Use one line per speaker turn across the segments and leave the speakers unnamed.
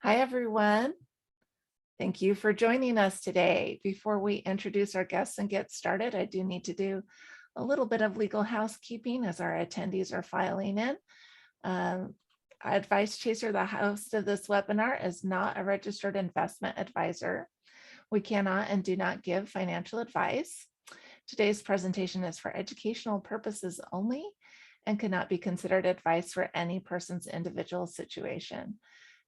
Hi, everyone. Thank you for joining us today. Before we introduce our guests and get started, I do need to do a little bit of legal housekeeping as our attendees are filing in. Advice Chaser, the host of this webinar, is not a registered investment advisor. We cannot and do not give financial advice. Today's presentation is for educational purposes only and cannot be considered advice for any person's individual situation.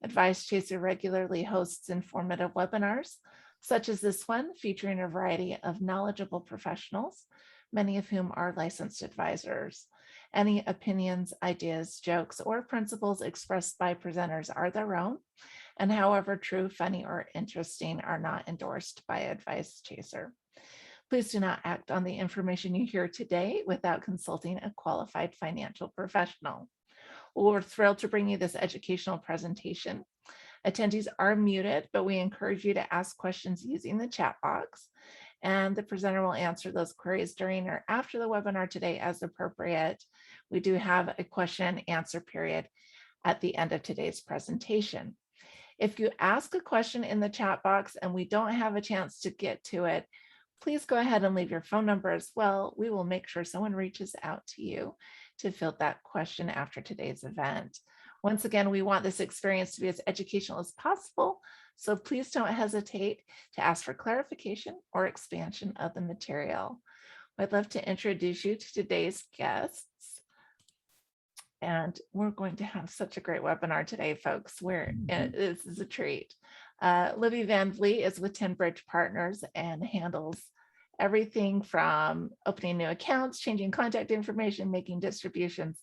Advice Chaser regularly hosts informative webinars, such as this one, featuring a variety of knowledgeable professionals, many of whom are licensed advisors. Any opinions, ideas, jokes, or principles expressed by presenters are their own, and however true, funny, or interesting, are not endorsed by Advice Chaser. Please do not act on the information you hear today without consulting a qualified financial professional. We're thrilled to bring you this educational presentation. Attendees are muted, but we encourage you to ask questions using the chat box, and the presenter will answer those queries during or after the webinar today as appropriate. We do have a question and answer period at the end of today's presentation. If you ask a question in the chat box and we don't have a chance to get to it, please go ahead and leave your phone number as well. We will make sure someone reaches out to you to fill that question after today's event. Once again, we want this experience to be as educational as possible, so please don't hesitate to ask for clarification or expansion of the material. I'd love to introduce you to today's guests. And we're going to have such a great webinar today, folks. This is a treat. Libby Van Vliet is with 10 Bridge Partners and handles everything from opening new accounts, changing contact information, making distributions,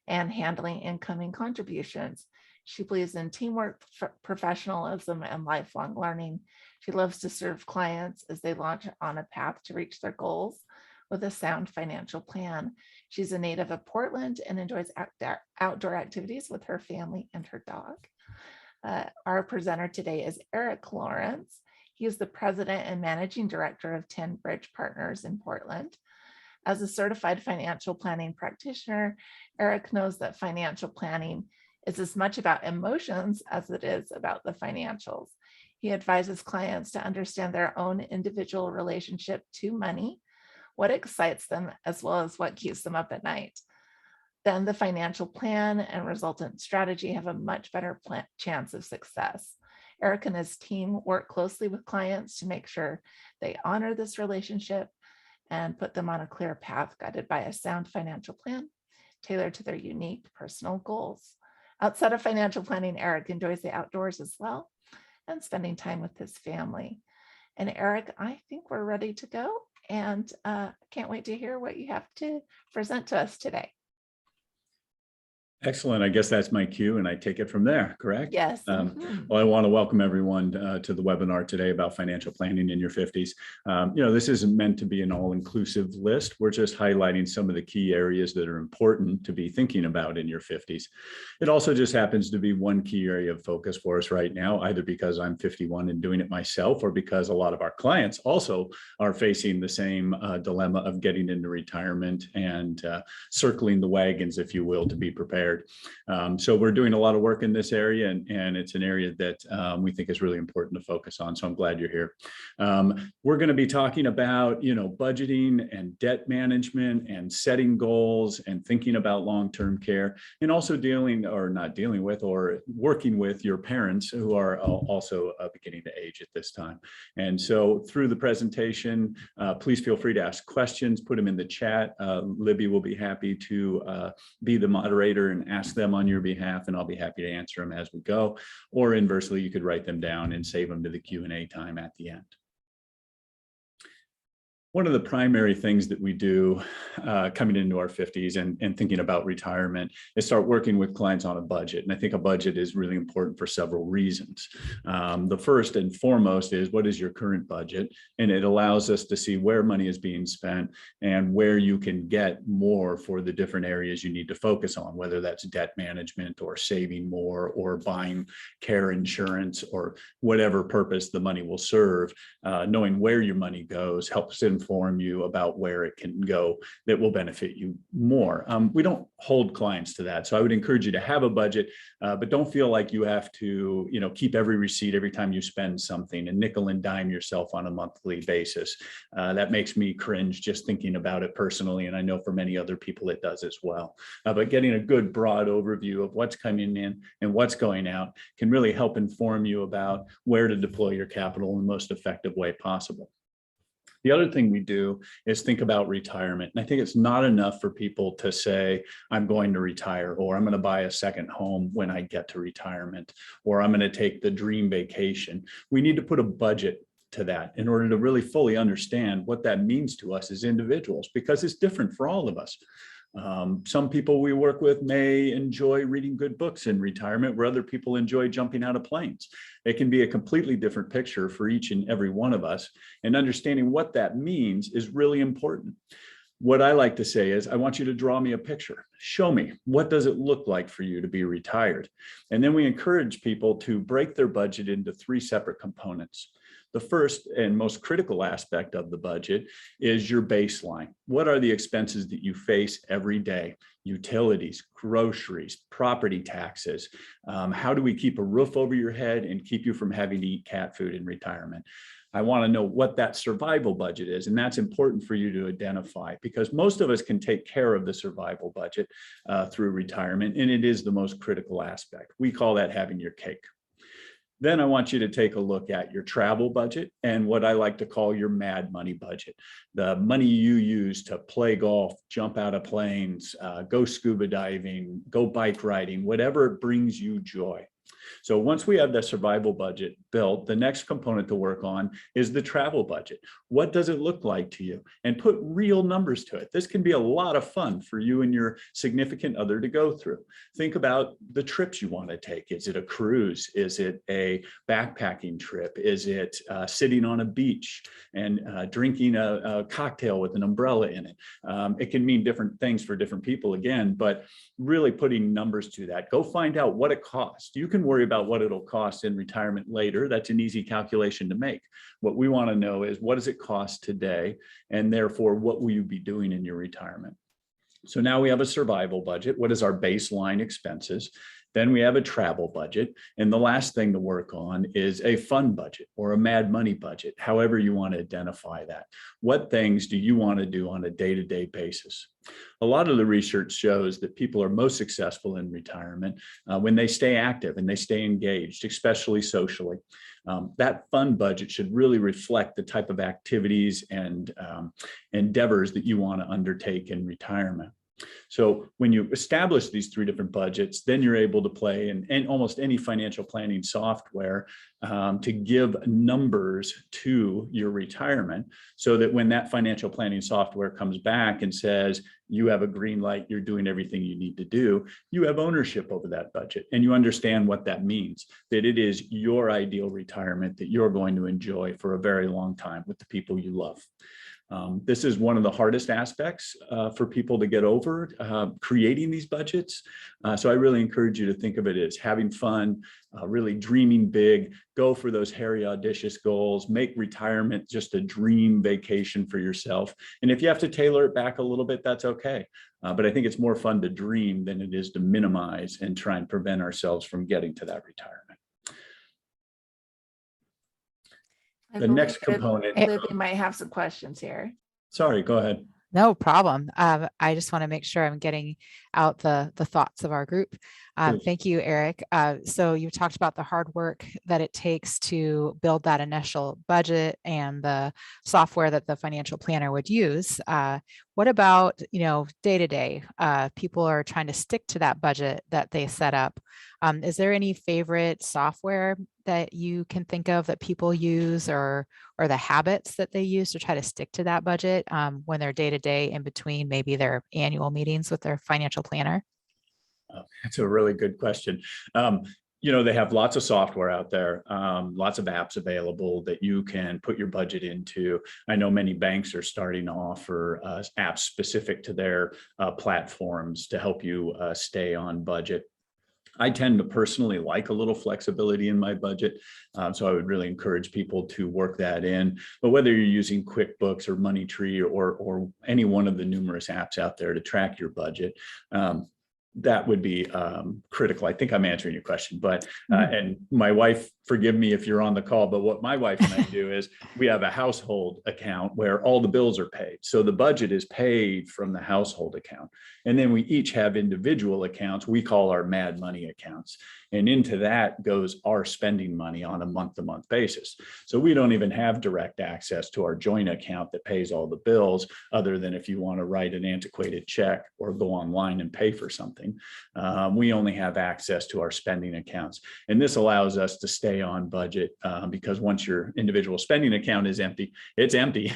and handling incoming contributions. She believes in teamwork, professionalism, and lifelong learning. She loves to serve clients as they launch on a path to reach their goals with a sound financial plan. She's a native of Portland and enjoys outdoor activities with her family and her dog. Our presenter today is Eric Lawrence. He is the president and managing director of 10 Bridge Partners in Portland. As a certified financial planning practitioner, Eric knows that financial planning is as much about emotions as it is about the financials. He advises clients to understand their own individual relationship to money, what excites them, as well as what keeps them up at night. Then the financial plan and resultant strategy have a much better chance of success. Eric and his team work closely with clients to make sure they honor this relationship and put them on a clear path guided by a sound financial plan tailored to their unique personal goals. Outside of financial planning, Eric enjoys the outdoors as well and spending time with his family. And Eric, I think we're ready to go, and can't wait to hear what you have to present to us today.
Excellent. I guess that's my cue and I take it from there, correct?
Yes.
Well, I want to welcome everyone to the webinar today about financial planning in your 50s. This isn't meant to be an all-inclusive list. We're just highlighting some of the key areas that are important to be thinking about in your 50s. It also just happens to be one key area of focus for us right now, either because I'm 51 and doing it myself, or because a lot of our clients also are facing the same dilemma of getting into retirement and circling the wagons, if you will, to be prepared. So we're doing a lot of work in this area, and it's an area that we think is really important to focus on. So I'm glad you're here. We're going to be talking about, budgeting and debt management and setting goals and thinking about long-term care, and also working with your parents who are also beginning to age at this time. And so through the presentation, please feel free to ask questions, put them in the chat. Libby will be happy to be the moderator and ask them on your behalf, and I'll be happy to answer them as we go. Or inversely, you could write them down and save them to the Q&A time at the end. One of the primary things that we do coming into our 50s and thinking about retirement is start working with clients on a budget. And I think a budget is really important for several reasons. The first and foremost is, what is your current budget? And it allows us to see where money is being spent and where you can get more for the different areas you need to focus on, whether that's debt management or saving more or buying care insurance or whatever purpose the money will serve. Knowing where your money goes helps inform inform you about where it can go that will benefit you more. We don't hold clients to that. So I would encourage you to have a budget, but don't feel like you have to, keep every receipt every time you spend something and nickel and dime yourself on a monthly basis. That makes me cringe just thinking about it personally. And I know for many other people it does as well. But getting a good broad overview of what's coming in and what's going out can really help inform you about where to deploy your capital in the most effective way possible. The other thing we do is think about retirement. And I think it's not enough for people to say, I'm going to retire, or I'm going to buy a second home when I get to retirement, or I'm going to take the dream vacation. We need to put a budget to that in order to really fully understand what that means to us as individuals, because it's different for all of us. Some people we work with may enjoy reading good books in retirement, where other people enjoy jumping out of planes. It can be a completely different picture for each and every one of us, and understanding what that means is really important. What I like to say is, I want you to draw me a picture. Show me, what does it look like for you to be retired? And then we encourage people to break their budget into 3 separate components. The first and most critical aspect of the budget is your baseline. What are the expenses that you face every day? Utilities, groceries, property taxes. How do we keep a roof over your head and keep you from having to eat cat food in retirement? I want to know what that survival budget is. And that's important for you to identify, because most of us can take care of the survival budget through retirement. And it is the most critical aspect. We call that having your cake. Then I want you to take a look at your travel budget and what I like to call your mad money budget. The money you use to play golf, jump out of planes, go scuba diving, go bike riding, whatever brings you joy. So once we have the survival budget built, the next component to work on is the travel budget. What does it look like to you? And put real numbers to it. This can be a lot of fun for you and your significant other to go through. Think about the trips you want to take. Is it a cruise? Is it a backpacking trip? Is it sitting on a beach and drinking a cocktail with an umbrella in it? It can mean different things for different people again, but really putting numbers to that. Go find out what it costs. You can worry about what it'll cost in retirement later. That's an easy calculation to make. What we want to know is, what does it cost today? And therefore, what will you be doing in your retirement? So now we have a survival budget. What is our baseline expenses? Then we have a travel budget. And the last thing to work on is a fun budget or a mad money budget, however you want to identify that. What things do you want to do on a day-to-day basis? A lot of the research shows that people are most successful in retirement when they stay active and they stay engaged, especially socially. That fun budget should really reflect the type of activities and endeavors that you want to undertake in retirement. So when you establish these 3 different budgets, then you're able to play in almost any financial planning software to give numbers to your retirement, so that when that financial planning software comes back and says, you have a green light, you're doing everything you need to do, you have ownership over that budget and you understand what that means, that it is your ideal retirement that you're going to enjoy for a very long time with the people you love. This is one of the hardest aspects for people to get over, creating these budgets. So I really encourage you to think of it as having fun, really dreaming big, go for those hairy, audacious goals, make retirement just a dream vacation for yourself. And if you have to tailor it back a little bit, that's okay. But I think it's more fun to dream than it is to minimize and try and prevent ourselves from getting to that retirement. The next component.
Libby might have some questions here.
Sorry, go ahead.
No problem. I just want to make sure I'm getting out the thoughts of our group. Thank you, Eric. So you talked about the hard work that it takes to build that initial budget and the software that the financial planner would use. What about, day to day? People are trying to stick to that budget that they set up. Is there any favorite software that you can think of that people use, or the habits that they use to try to stick to that budget when they're day to day in between maybe their annual meetings with their financial planner?
That's a really good question. They have lots of software out there, lots of apps available that you can put your budget into. I know many banks are starting to offer apps specific to their platforms to help you stay on budget. I tend to personally like a little flexibility in my budget. So I would really encourage people to work that in. But whether you're using QuickBooks or MoneyTree or any one of the numerous apps out there to track your budget, that would be critical. I think I'm answering your question, but and my wife, forgive me if you're on the call, but what my wife and I do is we have a household account where all the bills are paid. So the budget is paid from the household account. And then we each have individual accounts we call our Mad Money accounts. And into that goes our spending money on a month-to-month basis. So we don't even have direct access to our joint account that pays all the bills, other than if you want to write an antiquated check or go online and pay for something. We only have access to our spending accounts. And this allows us to stay on budget because once your individual spending account is empty, it's empty.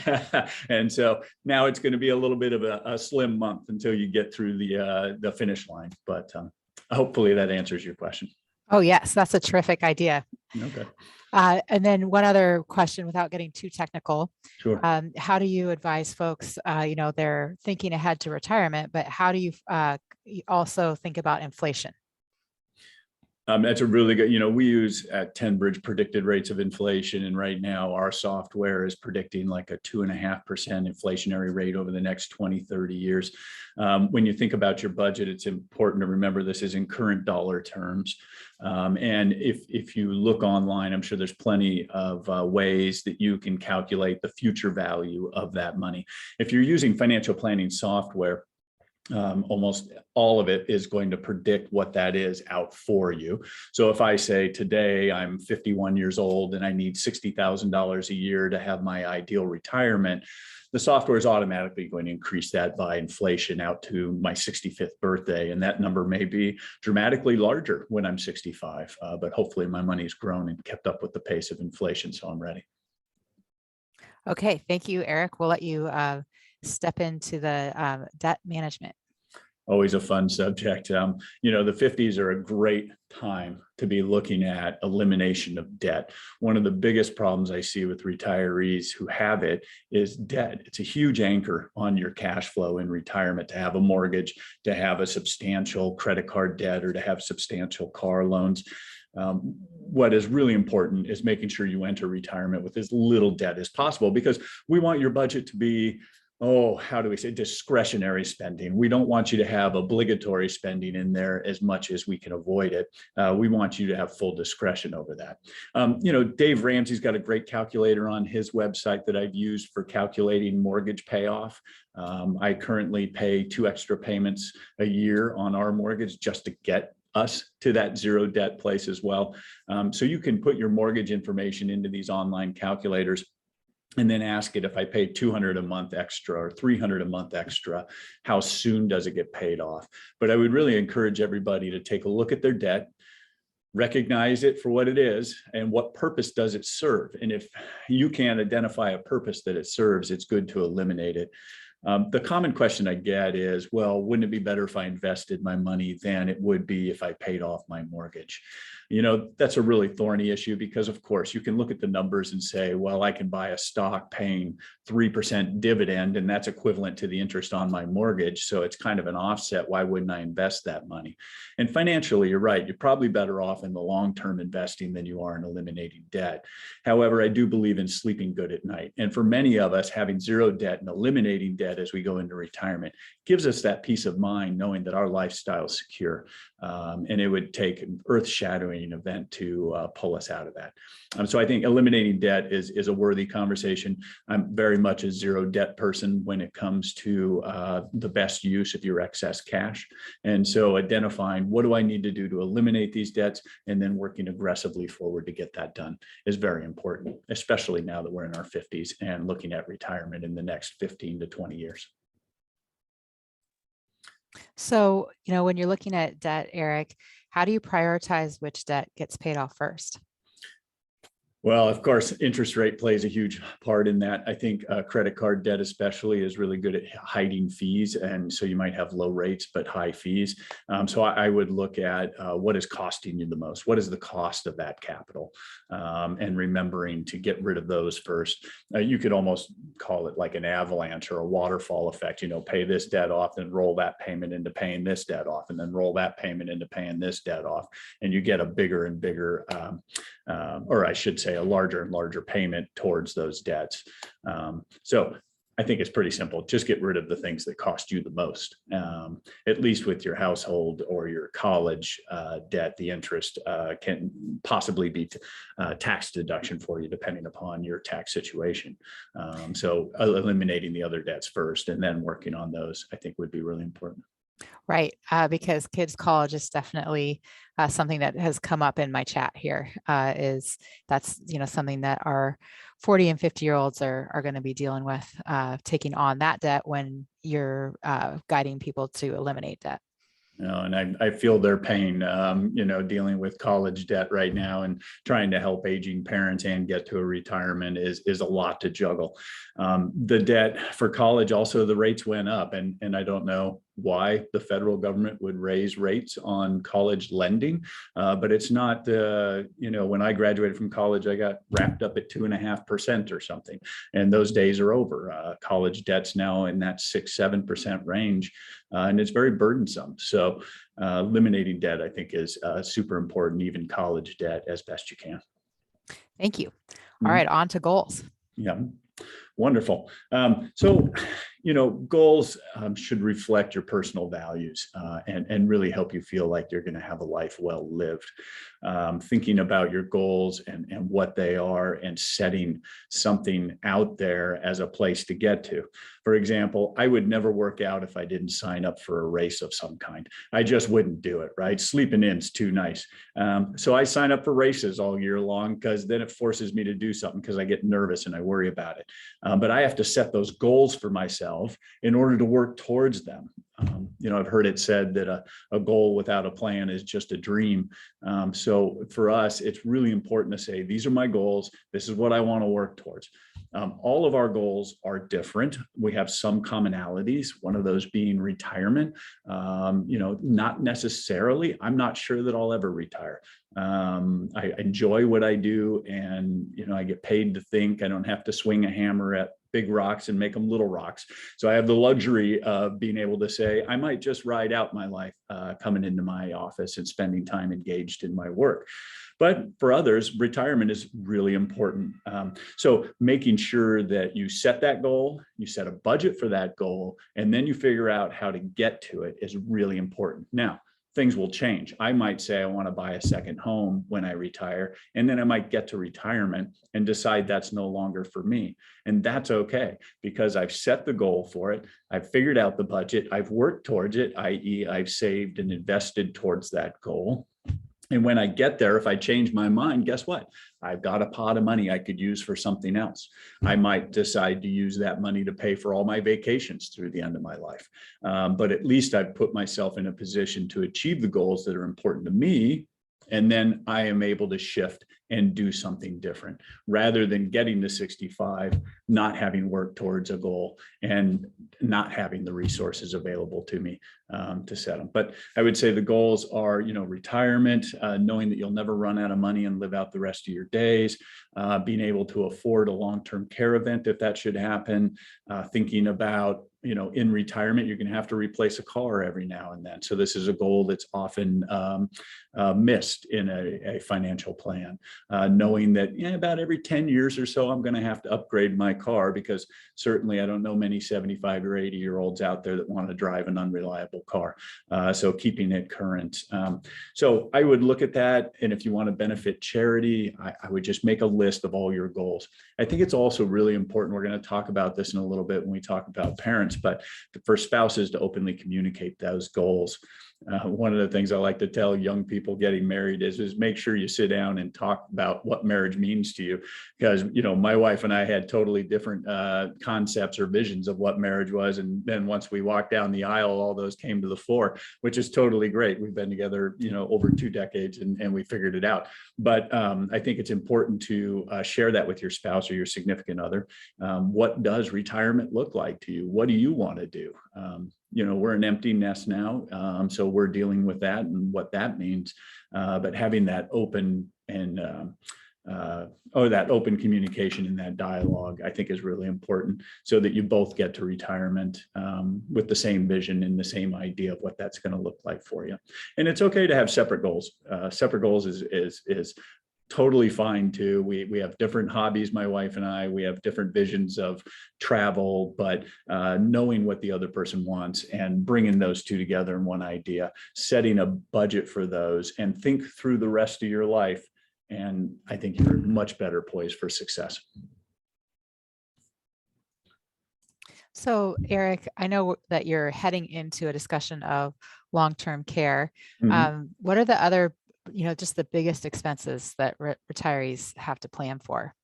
And so now it's going to be a little bit of a slim month until you get through the finish line. But hopefully that answers your question.
Oh, yes, that's a terrific idea.
Okay.
And then one other question without getting too technical.
Sure.
How do you advise folks, they're thinking ahead to retirement, but how do you also think about inflation?
That's a really good, we use at 10 Bridge predicted rates of inflation. And right now our software is predicting like a 2.5% inflationary rate over the next 20, 30 years. When you think about your budget, it's important to remember this is in current dollar terms. And if you look online, I'm sure there's plenty of ways that you can calculate the future value of that money. If you're using financial planning software, almost all of it is going to predict what that is out for you. So if I say today I'm 51 years old and I need $60,000 a year to have my ideal retirement, the software is automatically going to increase that by inflation out to my 65th birthday. And that number may be dramatically larger when I'm 65, but hopefully my money's grown and kept up with the pace of inflation. So I'm ready.
Okay, thank you, Eric. We'll let you step into the debt management.
Always a fun subject. The 50s are a great time to be looking at elimination of debt. One of the biggest problems I see with retirees who have it is debt. It's a huge anchor on your cash flow in retirement to have a mortgage, to have a substantial credit card debt, or to have substantial car loans. What is really important is making sure you enter retirement with as little debt as possible, because we want your budget to be, how do we say, discretionary spending. We don't want you to have obligatory spending in there as much as we can avoid it. We want you to have full discretion over that. Dave Ramsey's got a great calculator on his website that I've used for calculating mortgage payoff. I currently pay 2 extra payments a year on our mortgage just to get us to that zero debt place as well. So you can put your mortgage information into these online calculators and then ask it, if I pay $200 a month extra or $300 a month extra, how soon does it get paid off? But I would really encourage everybody to take a look at their debt, recognize it for what it is, and what purpose does it serve? And if you can identify a purpose that it serves, it's good to eliminate it. The common question I get is, well, wouldn't it be better if I invested my money than it would be if I paid off my mortgage? That's a really thorny issue, because of course you can look at the numbers and say, well, I can buy a stock paying 3% dividend, and that's equivalent to the interest on my mortgage. So it's kind of an offset. Why wouldn't I invest that money? And financially, you're right. You're probably better off in the long-term investing than you are in eliminating debt. However, I do believe in sleeping good at night. And for many of us, having zero debt and eliminating debt as we go into retirement gives us that peace of mind, knowing that our lifestyle is secure. And it would take an earth-shattering event to pull us out of that. So I think eliminating debt is a worthy conversation. I'm very much a zero debt person when it comes to the best use of your excess cash. And so identifying what do I need to do to eliminate these debts, and then working aggressively forward to get that done is very important, especially now that we're in our 50s and looking at retirement in the next 15 to 20 years.
So, when you're looking at debt, Eric, how do you prioritize which debt gets paid off first?
Well, of course, interest rate plays a huge part in that. I think credit card debt especially is really good at hiding fees. And so you might have low rates, but high fees. So I would look at what is costing you the most? What is the cost of that capital? And remembering to get rid of those first. You could almost call it like an avalanche or a waterfall effect, pay this debt off, then roll that payment into paying this debt off, and then roll that payment into paying this debt off. And you get a bigger and bigger, or I should say, a larger and larger payment towards those debts. So I think it's pretty simple. Just get rid of the things that cost you the most. At least with your household or your college debt, the interest can possibly be tax deduction for you depending upon your tax situation. So eliminating the other debts first and then working on those, I think would be really important.
Right, because kids' college is definitely something that has come up in my chat here. That's something that our 40 and 50-year-olds are going to be dealing with, taking on that debt when you're guiding people to eliminate debt.
And I feel their pain, dealing with college debt right now and trying to help aging parents and get to a retirement is a lot to juggle. The debt for college, also the rates went up, and I don't know why the federal government would raise rates on college lending, but it's not, when I graduated from college, I got wrapped up at 2.5% or something, and those days are over. College debt's now in that 6-7% range, and it's very burdensome. So eliminating debt, I think, is super important, even college debt, as best you can.
Thank you. All right, on to goals.
Yeah. Wonderful. So, goals should reflect your personal values and really help you feel like you're going to have a life well lived. Thinking about your goals and what they are and setting something out there as a place to get to. For example, I would never work out if I didn't sign up for a race of some kind. I just wouldn't do it, right? Sleeping in's too nice. So I sign up for races all year long because then it forces me to do something because I get nervous and I worry about it. But I have to set those goals for myself in order to work towards them. I've heard it said that a goal without a plan is just a dream. So for us, it's really important to say, these are my goals. This is what I want to work towards. All of our goals are different. We have some commonalities, one of those being retirement. Not necessarily. I'm not sure that I'll ever retire. I enjoy what I do, and I get paid to think. I don't have to swing a hammer at big rocks and make them little rocks. So I have the luxury of being able to say, I might just ride out my life coming into my office and spending time engaged in my work. But for others, retirement is really important. So making sure that you set that goal, you set a budget for that goal, and then you figure out how to get to it is really important. Now, things will change. I might say I want to buy a second home when I retire, and then I might get to retirement and decide that's no longer for me. And that's okay, because I've set the goal for it. I've figured out the budget. I've worked towards it, i.e. I've saved and invested towards that goal. And when I get there, if I change my mind, guess what? I've got a pot of money I could use for something else. I might decide to use that money to pay for all my vacations through the end of my life. But at least I've put myself in a position to achieve the goals that are important to me. And then I am able to shift and do something different rather than getting to 65, not having worked towards a goal and not having the resources available to me to set them. But I would say the goals are, retirement, knowing that you'll never run out of money and live out the rest of your days, being able to afford a long-term care event if that should happen, thinking about, in retirement, you're going to have to replace a car every now and then. So this is a goal that's often missed in a financial plan, knowing that about every 10 years or so, I'm going to have to upgrade my car, because certainly I don't know many 75 or 80-year-olds out there that want to drive an unreliable car. So keeping it current. So I would look at that. And if you want to benefit charity, I would just make a list of all your goals. I think it's also really important. We're going to talk about this in a little bit when we talk about parents, but for spouses to openly communicate those goals. One of the things I like to tell young people getting married is make sure you sit down and talk about what marriage means to you. Because, my wife and I had totally different concepts or visions of what marriage was. And then once we walked down the aisle, all those came to the fore, which is totally great. We've been together, over 2 decades and we figured it out. But I think it's important to share that with your spouse or your significant other. What does retirement look like to you? What do you want to do? We're an empty nest now, so we're dealing with that and what that means. But having that open and that open communication and that dialogue, I think, is really important, so that you both get to retirement with the same vision and the same idea of what that's going to look like for you. And it's okay to have separate goals. Separate goals is totally fine too. We have different hobbies, my wife and I. We have different visions of travel, but knowing what the other person wants and bringing those two together in one idea, setting a budget for those, and think through the rest of your life. And I think you're much better poised for success.
So, Eric, I know that you're heading into a discussion of long-term care. What are the other just the biggest expenses that retirees have to plan for?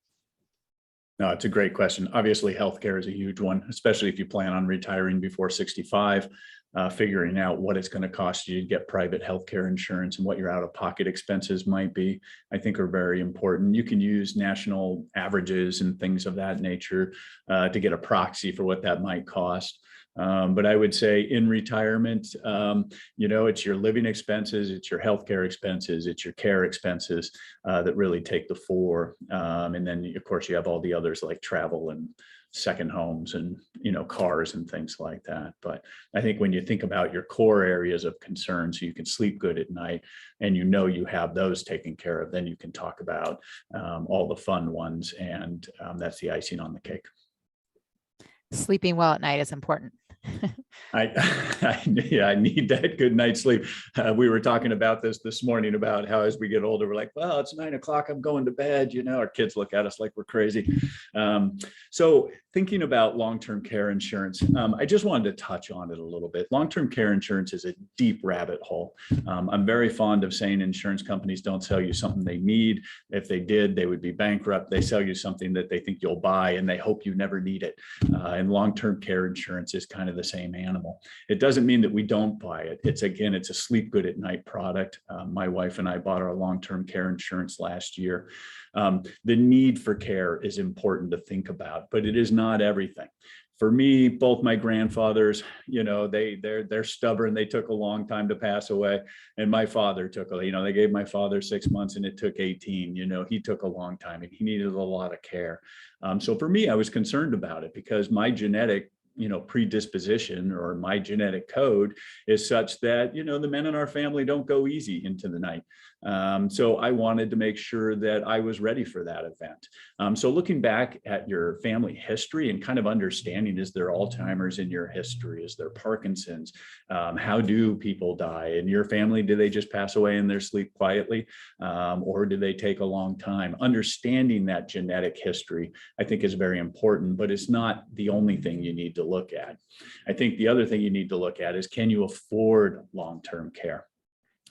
No, it's a great question. Obviously, healthcare is a huge one, especially if you plan on retiring before 65. Figuring out what it's going to cost you to get private healthcare insurance and what your out-of-pocket expenses might be, I think, are very important. You can use national averages and things of that nature to get a proxy for what that might cost. But I would say in retirement, it's your living expenses, it's your healthcare expenses, it's your care expenses that really take the fore. And then, of course, you have all the others like travel and second homes and, cars and things like that. But I think when you think about your core areas of concern, so you can sleep good at night and you have those taken care of, then you can talk about all the fun ones. And that's the icing on the cake.
Sleeping well at night is important.
I need that good night's sleep. We were talking about this morning about how as we get older, we're like, well, it's 9 o'clock, I'm going to bed. Our kids look at us like we're crazy. So thinking about long-term care insurance, I just wanted to touch on it a little bit. Long-term care insurance is a deep rabbit hole. I'm very fond of saying insurance companies don't sell you something they need. If they did, they would be bankrupt. They sell you something that they think you'll buy and they hope you never need it. And long-term care insurance is kind of the same animal. It doesn't mean that we don't buy it. It's a sleep good at night product. My wife and I bought our long-term care insurance last year. The need for care is important to think about, but it is not everything. For me, both my grandfathers, they're stubborn. They took a long time to pass away. And my father they gave my father 6 months and it took 18. He took a long time and he needed a lot of care. So for me, I was concerned about it because my genetic predisposition or my genetic code is such that, the men in our family don't go easy into the night. So I wanted to make sure that I was ready for that event. So looking back at your family history and kind of understanding, is there Alzheimer's in your history? Is there Parkinson's? How do people die in your family? Do they just pass away in their sleep quietly? Or do they take a long time? Understanding that genetic history, I think, is very important, but it's not the only thing you need to look at. I think the other thing you need to look at is, can you afford long-term care?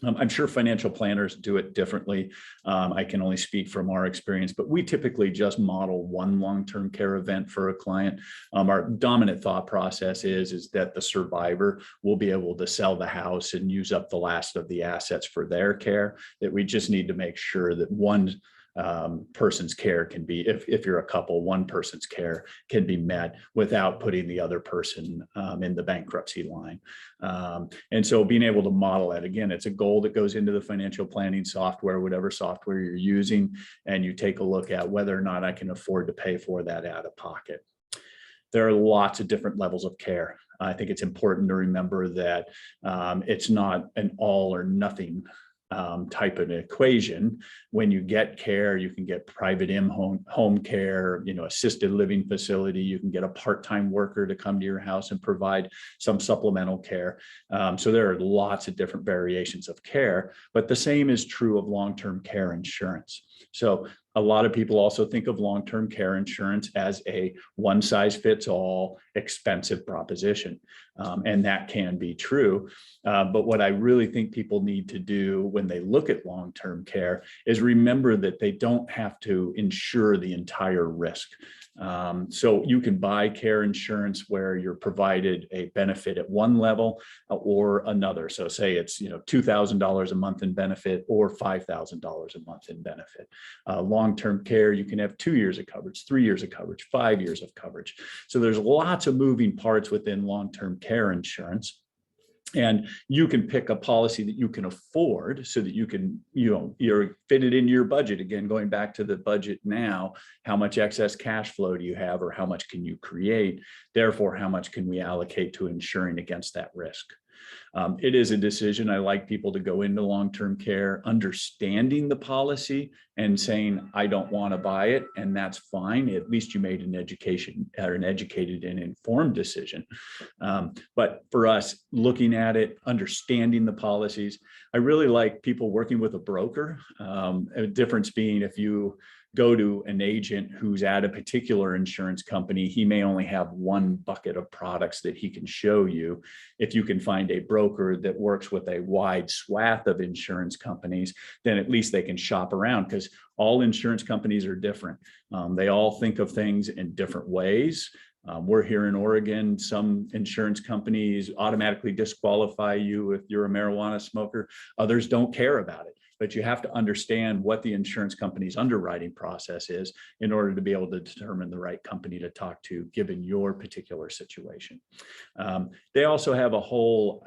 I'm sure financial planners do it differently. I can only speak from our experience, but we typically just model one long-term care event for a client. Our dominant thought process is that the survivor will be able to sell the house and use up the last of the assets for their care, that we just need to make sure that one person's care can be, if you're a couple, one person's care can be met without putting the other person in the bankruptcy line. And so being able to model that, again, it's a goal that goes into the financial planning software, whatever software you're using, and you take a look at whether or not I can afford to pay for that out of pocket. There are lots of different levels of care. I think it's important to remember that it's not an all or nothing type of equation. When you get care, you can get private home care, assisted living facility. You can get a part-time worker to come to your house and provide some supplemental care. So there are lots of different variations of care, but the same is true of long-term care insurance. So A lot of people also think of long-term care insurance as a one-size-fits-all expensive proposition. And that can be true. But what I really think people need to do when they look at long-term care is remember that they don't have to insure the entire risk. So you can buy care insurance where you're provided a benefit at one level or another. So say it's $2,000 a month in benefit or $5,000 a month in benefit. Long-term care, you can have 2 years of coverage, 3 years of coverage, 5 years of coverage. So there's lots of moving parts within long-term care insurance. And you can pick a policy that you can afford so that you can, you're fitted into your budget. Again, going back to the budget now, how much excess cash flow do you have, or how much can you create? Therefore, how much can we allocate to insuring against that risk? It is a decision. I like people to go into long-term care, understanding the policy and saying, I don't want to buy it. And that's fine. At least you made an educated and informed decision. But for us, looking at it, understanding the policies, I really like people working with a broker. A difference being if you go to an agent who's at a particular insurance company, he may only have one bucket of products that he can show you. If you can find a broker that works with a wide swath of insurance companies, then at least they can shop around, because all insurance companies are different. They all think of things in different ways. We're here in Oregon. Some insurance companies automatically disqualify you if you're a marijuana smoker. Others don't care about it. But you have to understand what the insurance company's underwriting process is in order to be able to determine the right company to talk to, given your particular situation. They also have a whole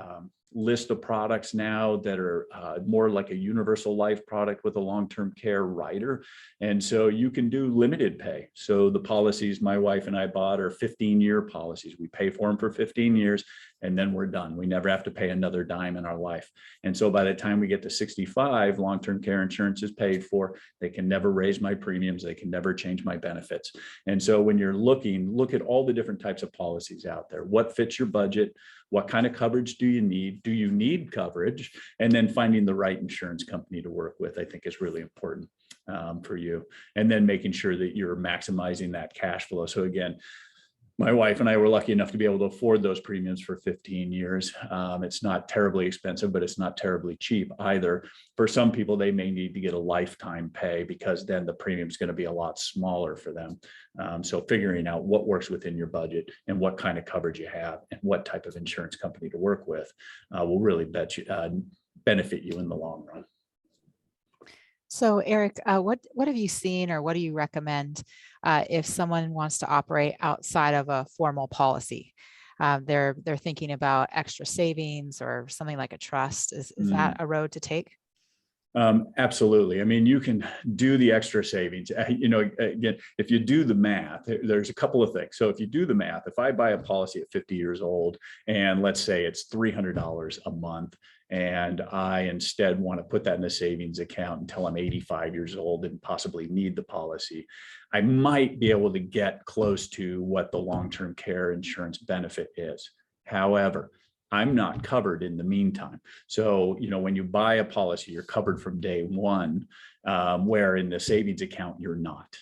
list of products now that are more like a universal life product with a long-term care rider. And so you can do limited pay. So the policies my wife and I bought are 15-year policies. We pay for them for 15 years and then we're done. We never have to pay another dime in our life. And so by the time we get to 65, long-term care insurance is paid for. They can never raise my premiums. They can never change my benefits. And so when you're look at all the different types of policies out there. What fits your budget? What kind of coverage do you need? Do you need coverage? And then finding the right insurance company to work with, I think, is really important for you. And then making sure that you're maximizing that cash flow. So again, my wife and I were lucky enough to be able to afford those premiums for 15 years. It's not terribly expensive, but it's not terribly cheap either. For some people, they may need to get a lifetime pay because then the premium is going to be a lot smaller for them. So figuring out what works within your budget and what kind of coverage you have and what type of insurance company to work with will really benefit you in the long run.
So Eric, what have you seen, or what do you recommend if someone wants to operate outside of a formal policy? They're thinking about extra savings or something like a trust. Is that a road to take?
Absolutely. I mean, you can do the extra savings. Again, if you do the math, there's a couple of things. So if you do the math, if I buy a policy at 50 years old, and let's say it's $300 a month, and I instead want to put that in a savings account until I'm 85 years old and possibly need the policy, I might be able to get close to what the long-term care insurance benefit is. However, I'm not covered in the meantime. So, when you buy a policy, you're covered from day one, where in the savings account, you're not.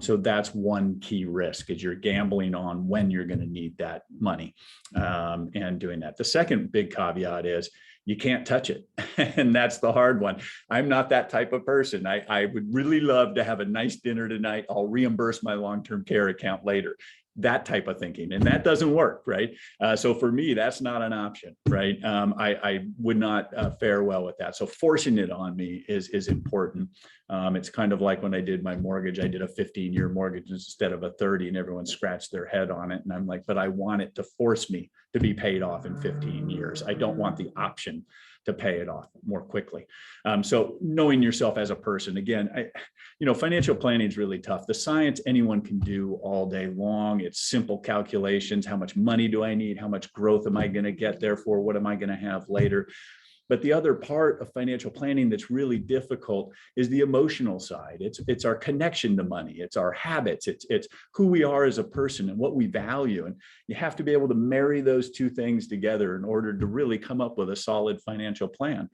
So that's one key risk, is you're gambling on when you're going to need that money and doing that. The second big caveat is you can't touch it. And that's the hard one. I'm not that type of person. I would really love to have a nice dinner tonight. I'll reimburse my long-term care account later. That type of thinking, and that doesn't work, right? So for me, that's not an option, right? I would not fare well with that. So forcing it on me is important. It's kind of like when I did my mortgage, I did a 15-year mortgage instead of a 30, and everyone scratched their head on it. And I'm like, but I want it to force me to be paid off in 15 years. I don't want the option to pay it off more quickly. So knowing yourself as a person, again, financial planning is really tough. The science anyone can do all day long. It's simple calculations. How much money do I need? How much growth am I going to get? Therefore, what am I going to have later? But the other part of financial planning that's really difficult is the emotional side. It's our connection to money. It's our habits. It's who we are as a person and what we value. And you have to be able to marry those two things together in order to really come up with a solid financial plan.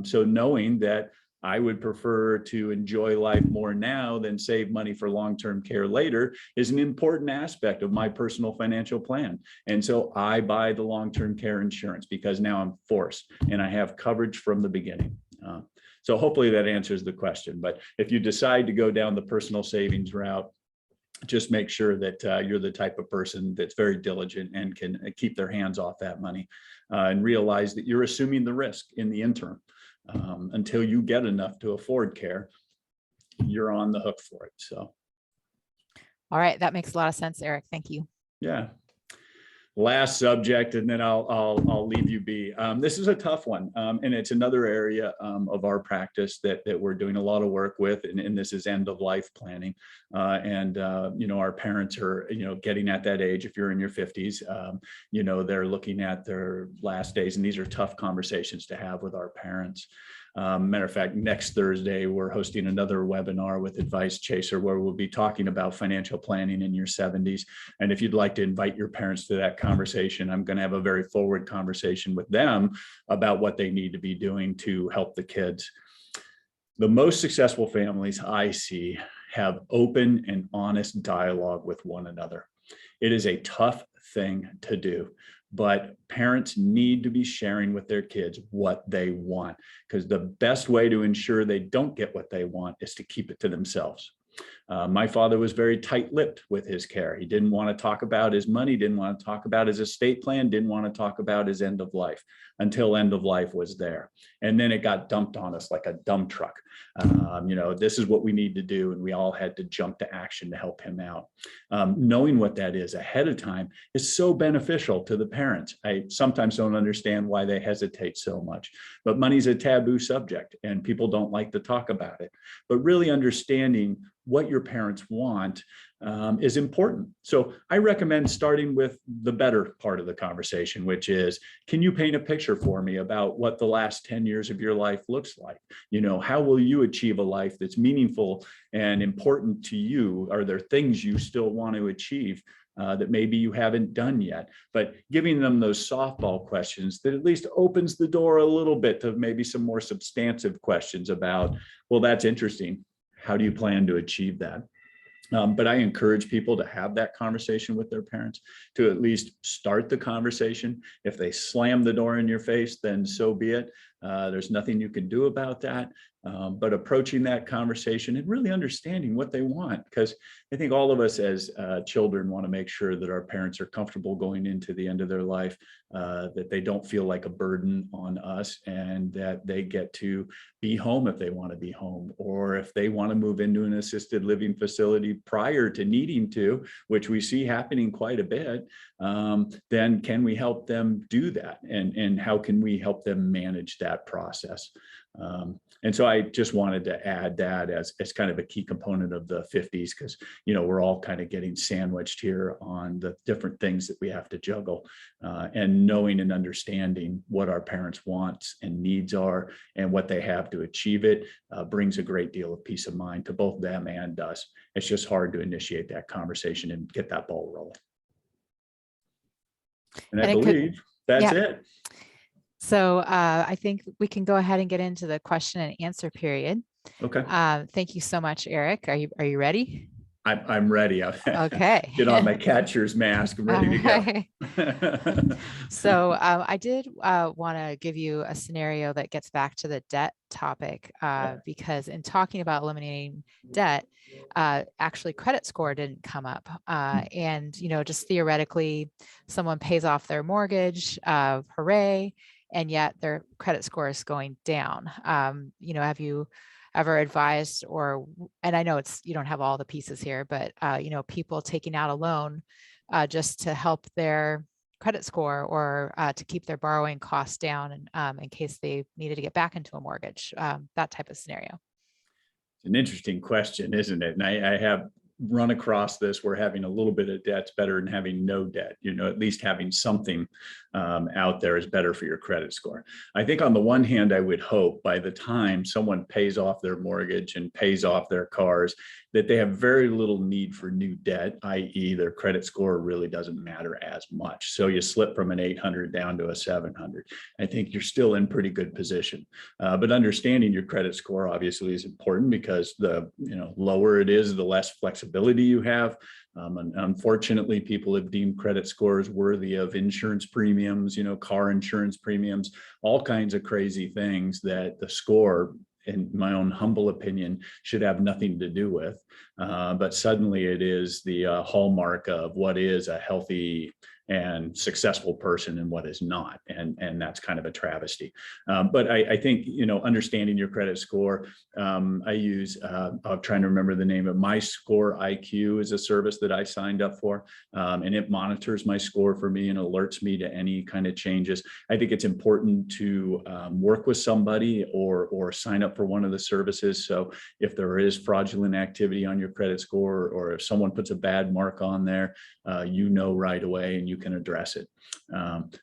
So knowing that I would prefer to enjoy life more now than save money for long-term care later is an important aspect of my personal financial plan. And so I buy the long-term care insurance because now I'm forced and I have coverage from the beginning. So hopefully that answers the question. But if you decide to go down the personal savings route, just make sure that you're the type of person that's very diligent and can keep their hands off that money and realize that you're assuming the risk in the interim. Until you get enough to afford care, you're on the hook for it. So,
all right, that makes a lot of sense, Eric. Thank you.
Yeah. Last subject, and then I'll leave you be. This is a tough one, and it's another area of our practice that we're doing a lot of work with, and this is end of life planning. Our parents are getting at that age. If you're in your 50s, they're looking at their last days, and these are tough conversations to have with our parents. Matter of fact, next Thursday, we're hosting another webinar with Advice Chaser where we'll be talking about financial planning in your 70s. And if you'd like to invite your parents to that conversation, I'm going to have a very forward conversation with them about what they need to be doing to help the kids. The most successful families I see have open and honest dialogue with one another. It is a tough thing to do, but parents need to be sharing with their kids what they want, because the best way to ensure they don't get what they want is to keep it to themselves. My father was very tight-lipped with his care. He didn't want to talk about his money, didn't want to talk about his estate plan, didn't want to talk about his end of life until end of life was there. And then it got dumped on us like a dump truck. This is what we need to do. And we all had to jump to action to help him out. Knowing what that is ahead of time is so beneficial to the parents. I sometimes don't understand why they hesitate so much, but money's a taboo subject and people don't like to talk about it. But really understanding what your parents want is important. So I recommend starting with the better part of the conversation, which is, can you paint a picture for me about what the last 10 years of your life looks like? How will you achieve a life that's meaningful and important to you? Are there things you still want to achieve that maybe you haven't done yet? But giving them those softball questions that at least opens the door a little bit to maybe some more substantive questions about, well, that's interesting. How do you plan to achieve that? But I encourage people to have that conversation with their parents, to at least start the conversation. If they slam the door in your face, then so be it. There's nothing you can do about that. But approaching that conversation and really understanding what they want, because I think all of us as children want to make sure that our parents are comfortable going into the end of their life, that they don't feel like a burden on us, and that they get to be home if they want to be home, or if they want to move into an assisted living facility prior to needing to, which we see happening quite a bit, then can we help them do that? And how can we help them manage that process? And so I just wanted to add that as kind of a key component of the 50s, because, we're all kind of getting sandwiched here on the different things that we have to juggle, and knowing and understanding what our parents' wants and needs are and what they have to achieve it brings a great deal of peace of mind to both them and us. It's just hard to initiate that conversation and get that ball rolling. And I believe that's it.
So I think we can go ahead and get into the question and answer period.
Okay.
Thank you so much, Eric. Are you ready?
I'm ready.
Okay.
Get on my catcher's mask. I'm ready to go.
So I did want to give you a scenario that gets back to the debt topic, because in talking about eliminating debt, actually credit score didn't come up. And, just theoretically, someone pays off their mortgage, hooray, and yet their credit score is going down. Have you ever advised, and I know you don't have all the pieces here, but people taking out a loan just to help their credit score, or to keep their borrowing costs down, and in case they needed to get back into a mortgage, that type of scenario.
It's an interesting question, isn't it? And I have run across this where having a little bit of debt's better than having no debt. At least having something out there is better for your credit score. I think on the one hand, I would hope by the time someone pays off their mortgage and pays off their cars, that they have very little need for new debt, i.e. their credit score really doesn't matter as much. So you slip from an 800 down to a 700. I think you're still in pretty good position. But understanding your credit score obviously is important, because the lower it is, the less flexibility you have. And unfortunately, people have deemed credit scores worthy of insurance premiums, car insurance premiums, all kinds of crazy things that the score, in my own humble opinion, should have nothing to do with. But suddenly it is the hallmark of what is a healthy and successful person and what is not. And that's kind of a travesty. But I think, understanding your credit score, I use, I'm trying to remember the name of My Score IQ is a service that I signed up for. And it monitors my score for me and alerts me to any kind of changes. I think it's important to work with somebody or sign up for one of the services. So if there is fraudulent activity on your credit score, or if someone puts a bad mark on there, right away and you can address it.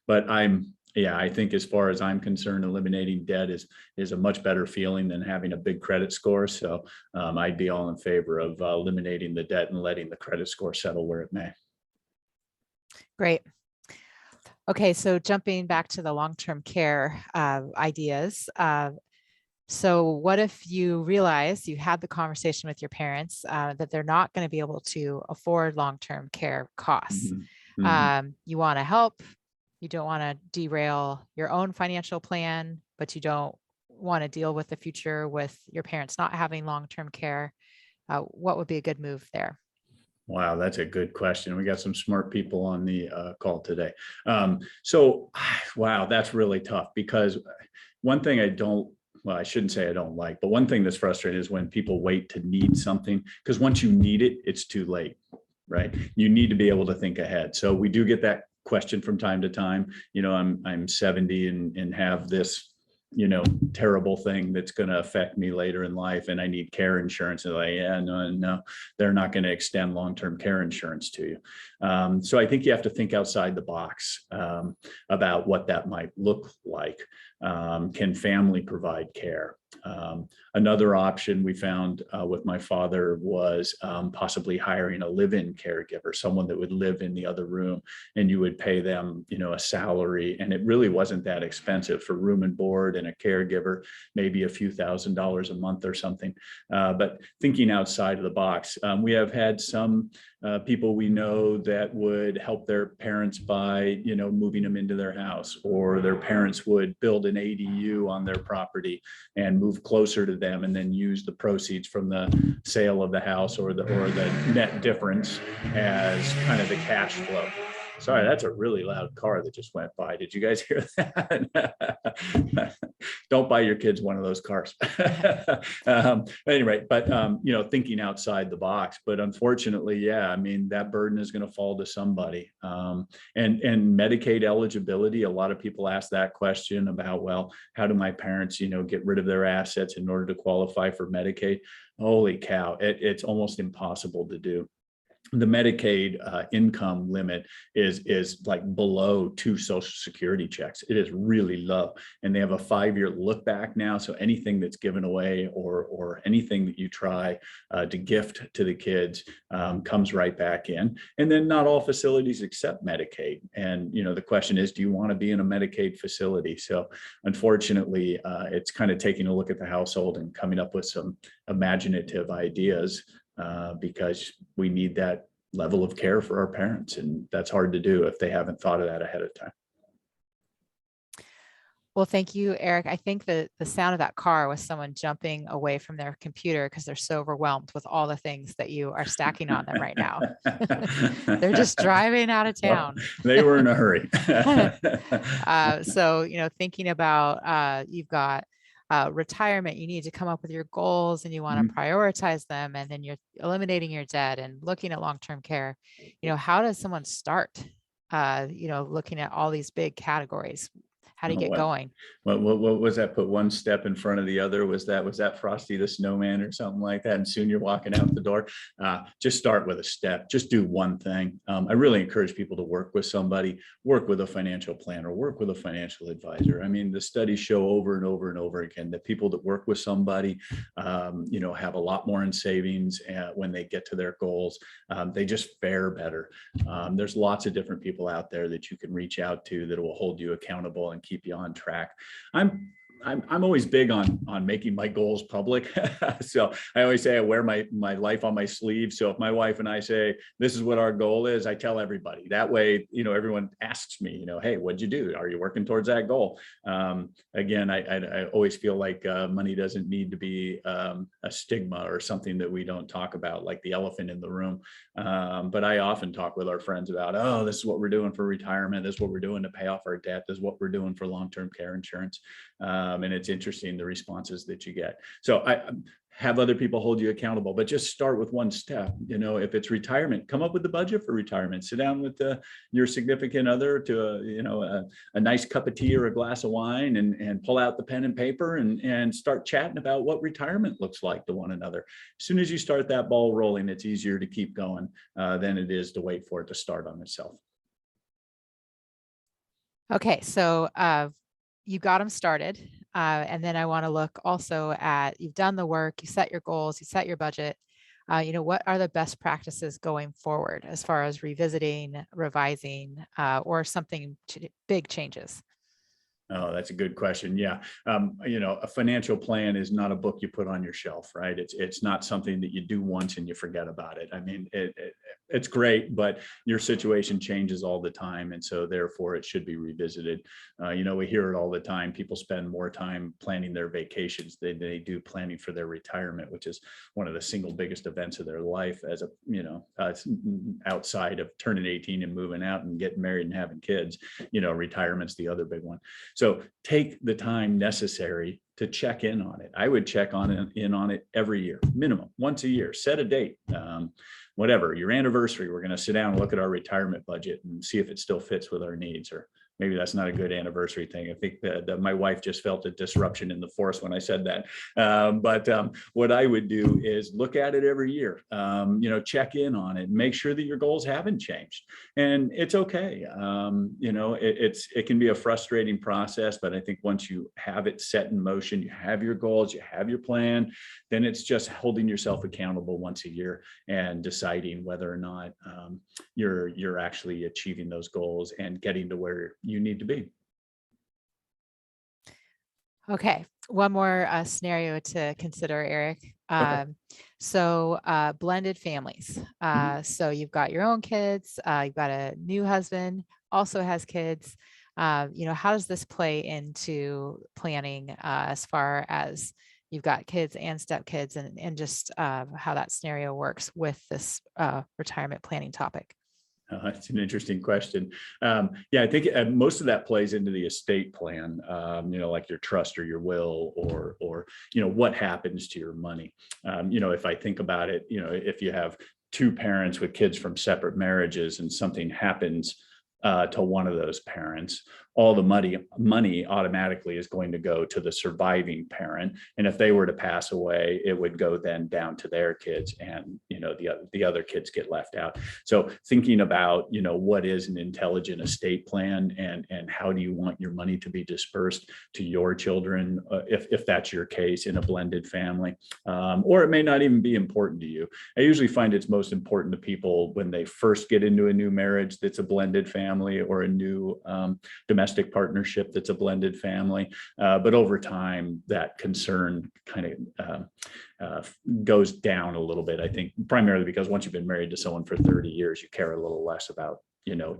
But I think as far as I'm concerned, eliminating debt is a much better feeling than having a big credit score. So I'd be all in favor of eliminating the debt and letting the credit score settle where it may.
Great. Okay, so jumping back to the long-term care ideas. So what if you realize you had the conversation with your parents that they're not going to be able to afford long-term care costs? You want to help, you don't want to derail your own financial plan, but you don't want to deal with the future with your parents not having long-term care. What would be a good move there?
Wow, that's a good question. We got some smart people on the call today. Wow, that's really tough, because one thing I shouldn't say I don't like, but one thing that's frustrating is when people wait to need something, because once you need it, it's too late, right? You need to be able to think ahead. So we do get that question from time to time. I'm 70 and have this terrible thing that's going to affect me later in life, and I need care insurance. And like, yeah, no, they're not going to extend long-term care insurance to you. So I think you have to think outside the box about what that might look like. Can family provide care? Another option we found with my father was possibly hiring a live-in caregiver, someone that would live in the other room, and you would pay them, a salary, and it really wasn't that expensive for room and board and a caregiver, maybe a few $1,000s a month or something. But thinking outside of the box, we have had some people we know that would help their parents by, moving them into their house, or their parents would build an ADU on their property and move closer to them, and then use the proceeds from the sale of the house or the net difference as kind of the cash flow. Sorry, that's a really loud car that just went by. Did you guys hear that? Don't buy your kids one of those cars. Anyway, but thinking outside the box. But unfortunately, that burden is going to fall to somebody. And Medicaid eligibility, a lot of people ask that question about, well, how do my parents, get rid of their assets in order to qualify for Medicaid? Holy cow, it's almost impossible to do. The Medicaid income limit is like below 2 Social Security checks. It is really low, and they have a 5-year look back now. So anything that's given away or anything that you try to gift to the kids comes right back in. And then not all facilities accept Medicaid. And the question is, do you want to be in a Medicaid facility? So unfortunately, it's kind of taking a look at the household and coming up with some imaginative ideas. Because we need that level of care for our parents, and that's hard to do if they haven't thought of that ahead of time.
Well, thank you, Eric. I think the sound of that car was someone jumping away from their computer because they're so overwhelmed with all the things that you are stacking on them right now. They're just driving out of town.
Well, they were in a hurry.
So, thinking about you've got retirement, you need to come up with your goals and you want to prioritize them, and then you're eliminating your debt and looking at long-term care. How does someone start, looking at all these big categories? how do you
Oh,
get
wow.
going?
What was that? Put one step in front of the other. Was that Frosty the Snowman or something like that? And soon you're walking out the door. Just start with a step. Just do one thing. I really encourage people to work with somebody, work with a financial planner, work with a financial advisor. I mean, the studies show over and over and over again that people that work with somebody, have a lot more in savings when they get to their goals. They just fare better. There's lots of different people out there that you can reach out to that will hold you accountable and keep you on track. I'm always big on making my goals public. So I always say I wear my life on my sleeve. So if my wife and I say, this is what our goal is, I tell everybody. That way, everyone asks me, hey, what'd you do? Are you working towards that goal? Again, I always feel like money doesn't need to be a stigma or something that we don't talk about, like the elephant in the room. But I often talk with our friends about, oh, this is what we're doing for retirement. This is what we're doing to pay off our debt. This is what we're doing for long-term care insurance. And it's interesting the responses that you get. So I have other people hold you accountable, but just start with one step. If it's retirement, come up with the budget for retirement. Sit down with your significant other to a nice cup of tea or a glass of wine and pull out the pen and paper and start chatting about what retirement looks like to one another. As soon as you start that ball rolling, it's easier to keep going than it is to wait for it to start on itself.
Okay, so you got them started. And then I want to look also at, you've done the work, you set your goals, you set your budget. What are the best practices going forward as far as revisiting, revising, or something big changes?
Oh, that's a good question. Yeah. A financial plan is not a book you put on your shelf, right? It's not something that you do once and you forget about it. I mean, it's great, but your situation changes all the time. And so therefore it should be revisited. We hear it all the time. People spend more time planning their vacations than they do planning for their retirement, which is one of the single biggest events of their life outside of turning 18 and moving out and getting married and having kids. Retirement's the other big one. So take the time necessary to check in on it. I would check in on it every year, minimum, once a year. Set a date, whatever, your anniversary. We're going to sit down and look at our retirement budget and see if it still fits with our needs. Or maybe that's not a good anniversary thing. I think that my wife just felt a disruption in the force when I said that. But what I would do is look at it every year, check in on it, make sure that your goals haven't changed. And it's okay. It can be a frustrating process, but I think once you have it set in motion, you have your goals, you have your plan, then it's just holding yourself accountable once a year and deciding whether or not you're actually achieving those goals and getting to where you need to be.
Okay, one more scenario to consider, Eric.
Okay.
So blended families. So you've got your own kids, you've got a new husband, also has kids. How does this play into planning as far as you've got kids and stepkids and just how that scenario works with this retirement planning topic?
It's an interesting question. I think most of that plays into the estate plan, like your trust or your will or what happens to your money. If I think about it, if you have two parents with kids from separate marriages and something happens to one of those parents, all the money automatically is going to go to the surviving parent. And if they were to pass away, it would go then down to their kids, and the other kids get left out. So thinking about what is an intelligent estate plan and how do you want your money to be dispersed to your children, if that's your case in a blended family, or it may not even be important to you. I usually find it's most important to people when they first get into a new marriage that's a blended family or a new domestic partnership that's a blended family. But over time, that concern kind of goes down a little bit, I think, primarily because once you've been married to someone for 30 years, you care a little less about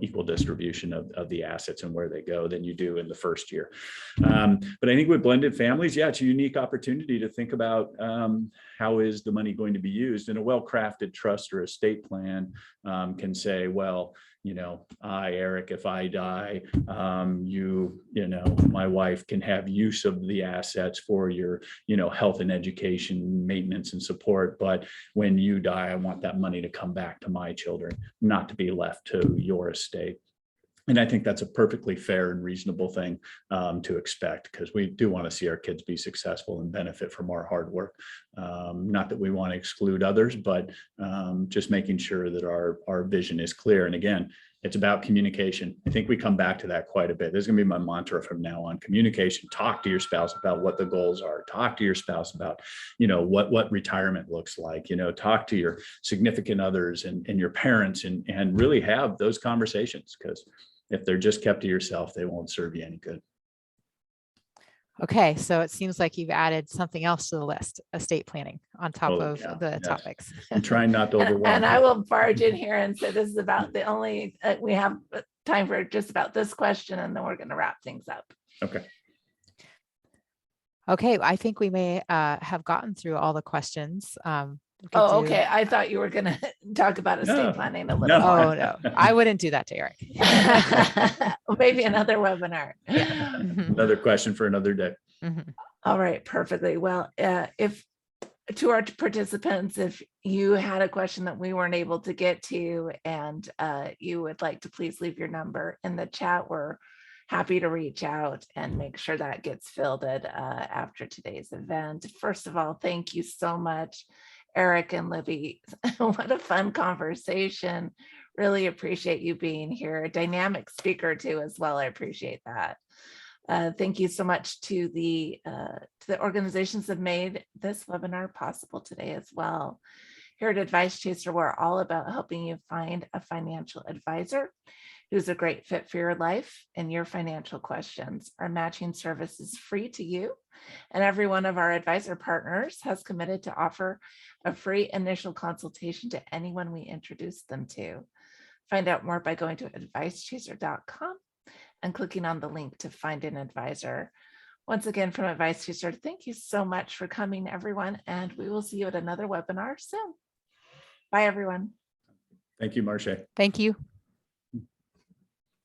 equal distribution of the assets and where they go than you do in the first year. But I think with blended families, it's a unique opportunity to think about how is the money going to be used. And a well-crafted trust or estate plan can say, well, Eric, if I die, my wife can have use of the assets for your, health and education, maintenance and support. But when you die, I want that money to come back to my children, not to be left to your estate. And I think that's a perfectly fair and reasonable thing to expect, because we do want to see our kids be successful and benefit from our hard work. Not that we want to exclude others, but just making sure that our vision is clear. And again, it's about communication. I think we come back to that quite a bit. This is going to be my mantra from now on: communication. Talk to your spouse about what the goals are. Talk to your spouse about, what retirement looks like. Talk to your significant others and your parents, and really have those conversations, because if they're just kept to yourself, they won't serve you any good.
Okay, so it seems like you've added something else to the list, estate planning on top
Holy
of
cow,
the
yes.
topics.
I'm trying not to overwhelm.
And I will barge in here and say this is about the only, we have time for just about this question, and then we're going to wrap things up.
Okay.
Okay, I think we may have gotten through all the questions. We could
Oh,
do-
okay. I thought you were going to talk about estate
No,
planning a little
no.
more.
Oh, no, I wouldn't do that to Eric.
Maybe another webinar.
Mhm,
Another question for another day.
mhm.
All right, perfectly. Well, if to our participants, if you had a question that we weren't able to get to, and you would like to please leave your number in the chat, we're happy to reach out and make sure that gets filled after today's event. First of all, thank you so much, Eric and Libby. What a fun conversation. Really appreciate you being here. A dynamic speaker too, as well. I appreciate that. Thank you so much to the organizations that made this webinar possible today as well. Here at Advice Chaser, we're all about helping you find a financial advisor who's a great fit for your life and your financial questions. Our matching service is free to you, and every one of our advisor partners has committed to offer a free initial consultation to anyone we introduce them to. Find out more by going to advicechaser.com and clicking on the link to find an advisor. Once again, from Advice Chaser, thank you so much for coming, everyone, and we will see you at another webinar soon. Bye, everyone.
Thank you, Marcia.
Thank you.